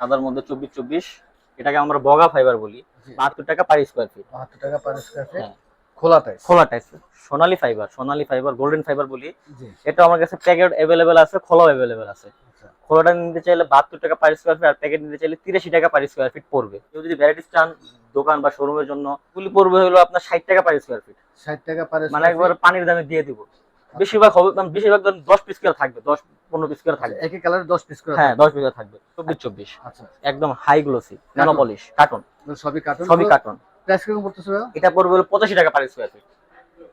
সাদার মধ্যে 24-24, এটাকে আমরা বগা ফাইবার বলি। জি। 72 টাকা পার স্কয়ার ফিট। 72 টাকা পার স্কয়ার ফিট। হ্যাঁ, খোলা টাইলস। খোলা টাইলস। সোনালী ফাইবার, গোল্ডেন ফাইবার বলি। জি। এটা আমার কাছে প্যাকেট अवेलेबल আছে, খোলাও अवेलेबल আছে। আচ্ছা। খোলাটা নিতে চাইলে 72 টাকা পার স্কয়ার ফিট, আর প্যাকেট নিতে চাইলে 83 টাকা পার স্কয়ার ফিট পড়বে। কেউ যদি ভ্যারাইটিস চান দোকান বা শোরুমের জন্য, ফুলি পড়বে হলো আপনার 60 টাকা পার স্কয়ার ফিট। 60 টাকা পার মানে স্কয়ার একবার ফিট। পানির দামে দিয়ে দিব। বেশিরভাগ হবে, বেশিরভাগ ধরেন 10 পিস করে থাকবে, 10-15 পিস করে থাকবে। একই কালারে 10 পিস করে হ্যাঁ, থাকবে। 10 পিস করে থাকবে। 24-24 আচ্ছা। একদম high glossy nano polish carton. সবই কার্টন। সবই কার্টন। প্রাইস কিরকম পড়তেছে ভাই? এটা পড়বে হলো 85 টাকা পার স্কয়ার ফিট।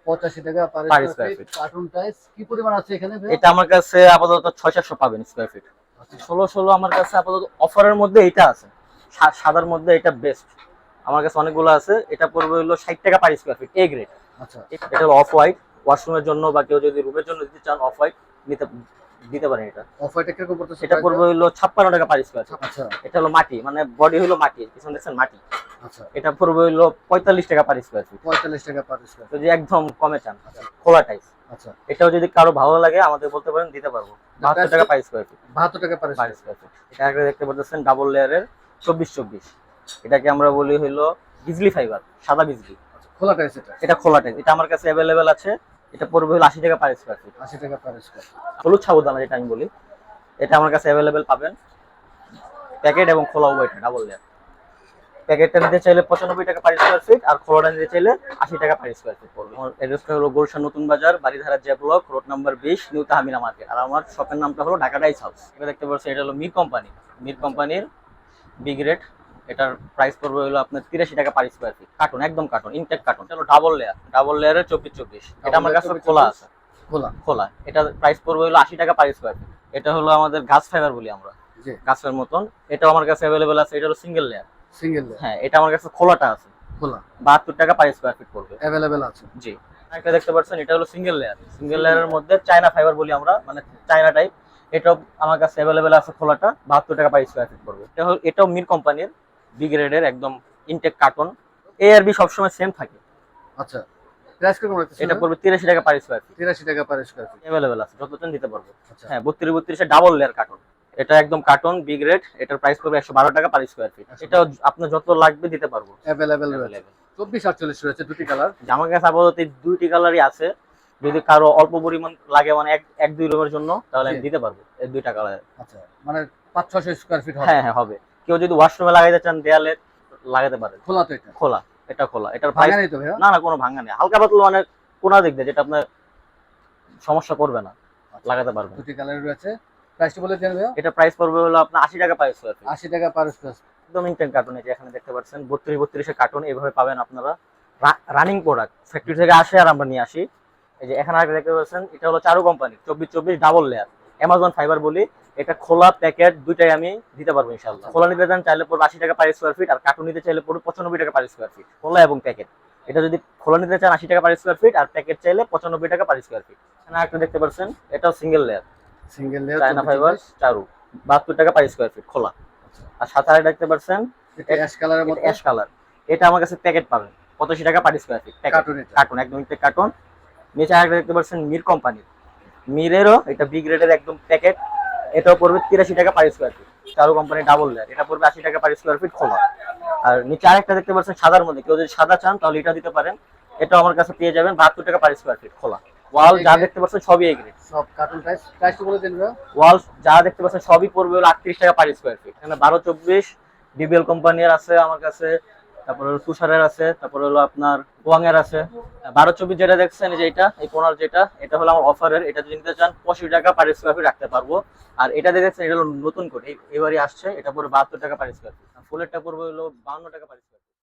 85 টাকা per per square square feet. Feet. Carton tiles কি পরিমাণ আছে এখানে ভাই? এটা আমার কাছে আপাতত 600-700 পাবেন স্কয়ার ফিট। আচ্ছা। 1600 আমার কাছে আপাতত অফারের মধ্যে এটা আছে। সাদার মধ্যে এটা বেস্ট। আমার কাছে অনেকগুলো আছে। এটা পড়বে হলো 60 টাকা per square feet, A grade. আচ্ছা। এটা হলো অফ হোয়াইট, ওয়াশরুমের জন্য বা কেউ যদি রুমের জন্য দিতে চান অফ হোয়াইট দিতে পারেন এটা। অফ হোয়াইট কিরকম পড়তেছে? এটা পড়বে হলো 56 টাকা পার স্কয়ার ফিট। আচ্ছা। এটা হলো মাটি, মানে বডি হলো মাটি, পিছনে দেখছেন মাটি। আচ্ছা। এটা পড়বে হলো 45 টাকা পার স্কয়ার ফিট। 45 টাকা পার স্কয়ার। যদি একদম কমে চান, খোলা টাইলস। আচ্ছা। এটাও যদি কারো ভালো লাগে আমাদের বলতে পারেন, দিতে পারবো। 72 টাকা পার স্কয়ার ফিট। 72 টাকা per per square. Square fit. এটা একটা দেখতে পাচ্ছেন ডাবল লেয়ারের 24-24। এটাকে আমরা বলি হলো বিজলি ফাইবার, সাদা বিজলি। আচ্ছা, খোলা টাইলস এটা। এটা খোলা টাইলস। এটা আমার কাছে अवेलेबल আছে। এটা পড়বে হলো 80 টাকা পার স্কয়ার ফিট। 80 টাকা পার স্কয়ার। হলুদ সাবুদানা যেটা আমি বলি, এটা আমার কাছে अवेलेबल পাবেন। প্যাকেট এবং খোলা উভয়টা ডাবল লেয়ার। প্যাকেটটা নিতে চাইলে 95 টাকা পার স্কয়ার ফিট, আর খোলাটা নিতে চাইলে 80 টাকা পার স্কয়ার ফিট পড়বে। আমার অ্যাড্রেসটা হলো Gulshan Notun Bazar, Baridhara J block, road number 20, new Tahmina market. আর আমার শপের নামটা হলো ঢাকা ডাইস হাউস। এটা দেখতে পাচ্ছেন, এটা হলো মির কোম্পানি। মির কোম্পানির বি গ্রেড। এটার প্রাইস পড়বে হলো আপনার 83 টাকা পার স্কয়ার ফিট। কার্টন, একদম কার্টন, ইনটেক কার্টন। এটা হলো ডাবল লেয়ারের 24-24। এটা আমার কাছে খোলা আছে। খোলা। এটা প্রাইস পড়বে হলো 80 টাকা পার স্কয়ার ফিট। এটা হলো আমাদের গাছ ফাইবার বলি আমরা, জি। গাছের মতন। এটাও আমার কাছে अवेलेबल আছে। এটা হলো সিঙ্গেল লেয়ার। Single layer. হ্যাঁ, এটা আমার কাছে খোলাটা আছে। খোলা 72 টাকা পার স্কয়ার ফিট পড়বে। अवेलेबल আছে। জি। একটা দেখতে পাচ্ছেন, এটা হলো সিঙ্গেল লেয়ার। সিঙ্গেল লেয়ারের মধ্যে চায়না ফাইবার বলি আমরা, মানে চায়না টাইপ। এটাও আমার কাছে अवेलेबल আছে খোলাটা, 72 টাকা পার স্কয়ার ফিট পড়বে। এটাও মির কোম্পানির বি গ্রেডের একদম ইনটেক কার্টন। এ আর বি সবসময় সেম থাকে। আচ্ছা। প্রাইস কিরকম রাখতেছেন? এটা পড়বে 83 টাকা পার স্কয়ার ফিট। 83 টাকা পার স্কয়ার ফিট। अवेलेबल আছে, যতজন দিতে পারবো। আচ্ছা। হ্যাঁ, 32-32 এর ডাবল লেয়ার কার্টন। এটা একদম কার্টন বি গ্রেড। এটার প্রাইস পড়বে 112 টাকা পার স্কয়ার ফিট। এটাও আপনার যত লাগবে দিতে পারবো। अवेलेबल রয়েছে। 24-48 রয়েছে দুটি কালার। আমার কাছে আপাতত এই দুইটি কালারই আছে। যদি কারো অল্প পরিমাণ লাগে, মানে এক দুই রুমের জন্য, তাহলে আমি দিতে পারবো এই দুইটা কালার। আচ্ছা, মানে 500-600 স্কয়ার ফিট হবে। হ্যাঁ হ্যাঁ হবে। কেউ যদি ওয়াশরুমে লাগাইতে চান, দেয়ালে লাগাতে পারে। খোলা তো এটা। খোলা। এটা খোলা। এটার ভাঙা প্রাইস নেই তো ভাইয়া? না না, কোনো ভাঙা নেই। হালকা পাতলা, মানে কোনা দিক দিয়ে, যেটা আপনার সমস্যা করবে না, লাগাতে পারবেন। দুটি কালার রয়েছে। প্রাইসটা বলে দেন ভাইয়া? এটা প্রাইস পড়বে হলো আপনার 80 টাকা পার স্কয়ার ফিট। 80 টাকা পার স্কয়ার ফিট। একদম ইনটেক কার্টন। এই যে এখানে দেখতে পাচ্ছেন 32-32 এর কার্টন এইভাবে পাবেন আপনারা। রানিং প্রোডাক্ট ফ্যাক্টরি থেকে আসে আর আমরা নিয়ে আসি। এই যে এখানে আরেকটা দেখতে পাচ্ছেন, এটা হলো Charu company 24-24 double layer, Amazon fiber বলি। এটা খোলা প্যাকেট দুইটাই আমি দিতে পারবো ইনশাআল্লাহ। খোলা নিতে চান চাইলে পড়বে 80 টাকা পার স্কয়ার ফিট, আর কার্টন নিতে চাইলে পড়বে 95 টাকা পার স্কয়ার ফিট, খোলা এবং প্যাকেট। এটা যদি খোলা নিতে চান 80 টাকা পার স্কয়ার ফিট, আর প্যাকেট চাইলে 95 টাকা পার স্কয়ার ফিট। এখানে আরেকটা দেখতে পাচ্ছেন, এটাও single layer, single layer China fiber Charu, 72 টাকা পার স্কয়ার ফিট খোলা। আর সাথে আরেকটা দেখতে পাচ্ছেন, এটা অ্যাশ কালারের মতো। Ash colour. এটা আমার কাছে প্যাকেট পাবেন 85 টাকা পার স্কয়ার ফিট। কার্টন একদম ইনটেক কার্টন। নিচে আরেকটা দেখতে পাচ্ছেন মির কোম্পানি, মিরেরও এটা বি গ্রেডের একদম প্যাকেট। এটাও পড়বে 83 টাকা পার স্কয়ার ফিট। চারু কোম্পানি ডাবল লেয়ার। এটা পড়বে 80 টাকা পার স্কয়ার ফিট খোলা। আর নিচে আরেকটা দেখতে পাচ্ছেন সাদার মধ্যে, কেউ যদি সাদা চান তাহলে এটা দিতে পারেন। এটাও আমার কাছে পেয়ে যাবেন 72 টাকা পার স্কয়ার ফিট খোলা। ওয়াল যা দেখতে পাচ্ছেন সবই এ গ্রেড। সব কার্টন প্রাইসটা বলে দেন ভাইয়া? ওয়াল যা দেখতে পাচ্ছেন সবই পড়বে হলো 38 টাকা পার স্কয়ার ফিট। এখানে 12-24 ডিবিএল কোম্পানির আছে আমার কাছে, তারপরে হলো তুষারের আছে, তারপরে হলো আপনার ওয়াং এর আছে। 12-24 যেটা দেখছেন, এই যে এটা কোনার যেটা, এটা হলো আমার অফারের। এটা যদি নিতে চান 85 টাকা পার স্কয়ার ফিট রাখতে পারবো। আর এটা দেখছেন, এটা হলো নতুন কোড, এবারই আসছে। এটা পড়বে 72 টাকা পার স্কয়ার ফিট। ফুলেরটা পড়বে হলো 52 টাকা পার স্কয়ার ফিট।